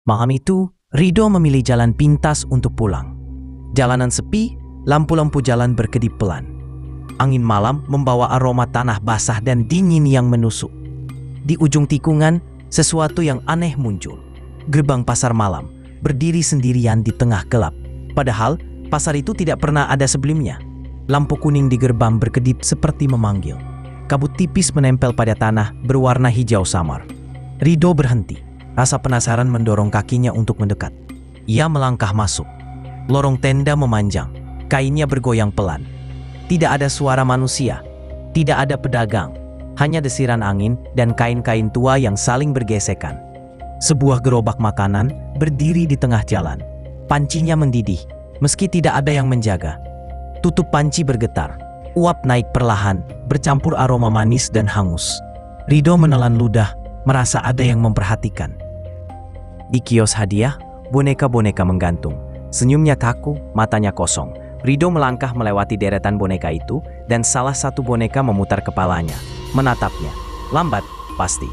Malam itu, Rido memilih jalan pintas untuk pulang. Jalanan sepi, lampu-lampu jalan berkedip pelan. Angin malam membawa aroma tanah basah dan dingin yang menusuk. Di ujung tikungan, sesuatu yang aneh muncul. Gerbang pasar malam, berdiri sendirian di tengah gelap. Padahal, pasar itu tidak pernah ada sebelumnya. Lampu kuning di gerbang berkedip seperti memanggil. Kabut tipis menempel pada tanah berwarna hijau samar. Rido berhenti. Rasa penasaran mendorong kakinya untuk mendekat. Ia melangkah masuk. Lorong tenda memanjang. Kainnya bergoyang pelan. Tidak ada suara manusia. Tidak ada pedagang. Hanya desiran angin dan kain-kain tua yang saling bergesekan. Sebuah gerobak makanan berdiri di tengah jalan. Pancinya mendidih, meski tidak ada yang menjaga. Tutup panci bergetar. Uap naik perlahan, bercampur aroma manis dan hangus. Rido menelan ludah, merasa ada yang memperhatikan. Di kios hadiah, boneka-boneka menggantung. Senyumnya kaku, matanya kosong. Rido melangkah melewati deretan boneka itu, dan salah satu boneka memutar kepalanya, menatapnya. Lambat, pasti.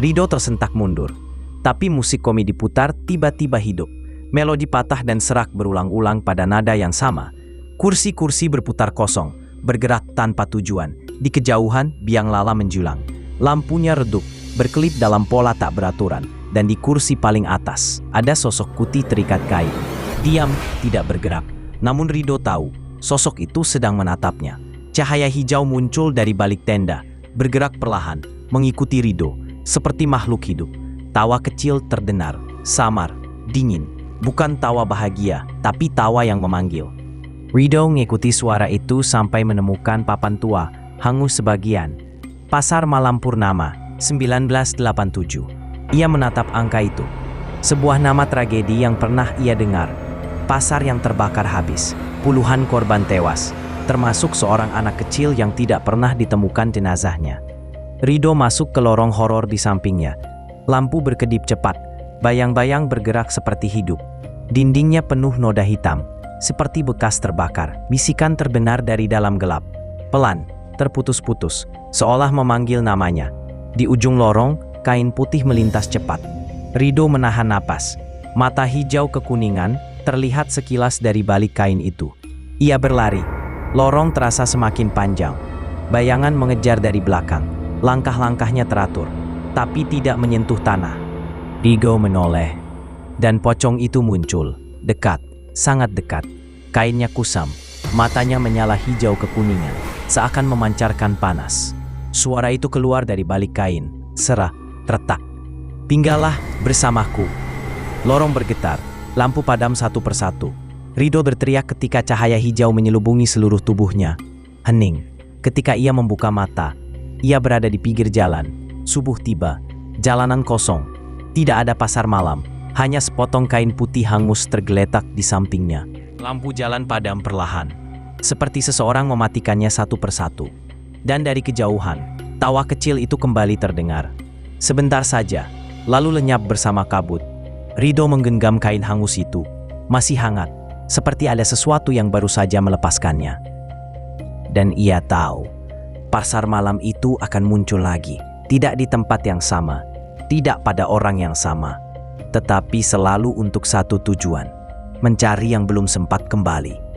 Rido tersentak mundur. Tapi musik komedi putar tiba-tiba hidup. Melodi patah dan serak berulang-ulang pada nada yang sama. Kursi-kursi berputar kosong, bergerak tanpa tujuan. Di kejauhan, biang lala menjulang. Lampunya redup, berkelip dalam pola tak beraturan. Dan di kursi paling atas, ada sosok putih terikat kain. Diam, tidak bergerak. Namun Rido tahu, sosok itu sedang menatapnya. Cahaya hijau muncul dari balik tenda, bergerak perlahan, mengikuti Rido, seperti makhluk hidup. Tawa kecil terdengar, samar, dingin. Bukan tawa bahagia, tapi tawa yang memanggil. Rido mengikuti suara itu sampai menemukan papan tua, hangus sebagian. Pasar Malam Purnama, 1987. Ia menatap angka itu. Sebuah nama tragedi yang pernah ia dengar. Pasar yang terbakar habis. Puluhan korban tewas, termasuk seorang anak kecil yang tidak pernah ditemukan jenazahnya. Rido masuk ke lorong horor di sampingnya. Lampu berkedip cepat. Bayang-bayang bergerak seperti hidup. Dindingnya penuh noda hitam, seperti bekas terbakar. Bisikan terdengar dari dalam gelap. Pelan, terputus-putus, seolah memanggil namanya. Di ujung lorong, kain putih melintas cepat. Rido menahan napas. Mata hijau kekuningan terlihat sekilas dari balik kain itu. Ia berlari. Lorong terasa semakin panjang. Bayangan mengejar dari belakang. Langkah-langkahnya teratur, tapi tidak menyentuh tanah. Rido menoleh. Dan pocong itu muncul. Dekat, sangat dekat. Kainnya kusam. Matanya menyala hijau kekuningan, seakan memancarkan panas. Suara itu keluar dari balik kain. Serah. Retak. Tinggallah bersamaku. Lorong bergetar, lampu padam satu persatu. Rido berteriak ketika cahaya hijau menyelubungi seluruh tubuhnya. Hening. Ketika ia membuka mata, ia berada di pinggir jalan. Subuh tiba, jalanan kosong. Tidak ada pasar malam, hanya sepotong kain putih hangus tergeletak di sampingnya. Lampu jalan padam perlahan, seperti seseorang mematikannya satu persatu. Dan dari kejauhan, tawa kecil itu kembali terdengar. Sebentar saja, lalu lenyap bersama kabut. Rido menggenggam kain hangus itu. Masih hangat, seperti ada sesuatu yang baru saja melepaskannya. Dan ia tahu, pasar malam itu akan muncul lagi. Tidak di tempat yang sama, tidak pada orang yang sama. Tetapi selalu untuk satu tujuan, mencari yang belum sempat kembali.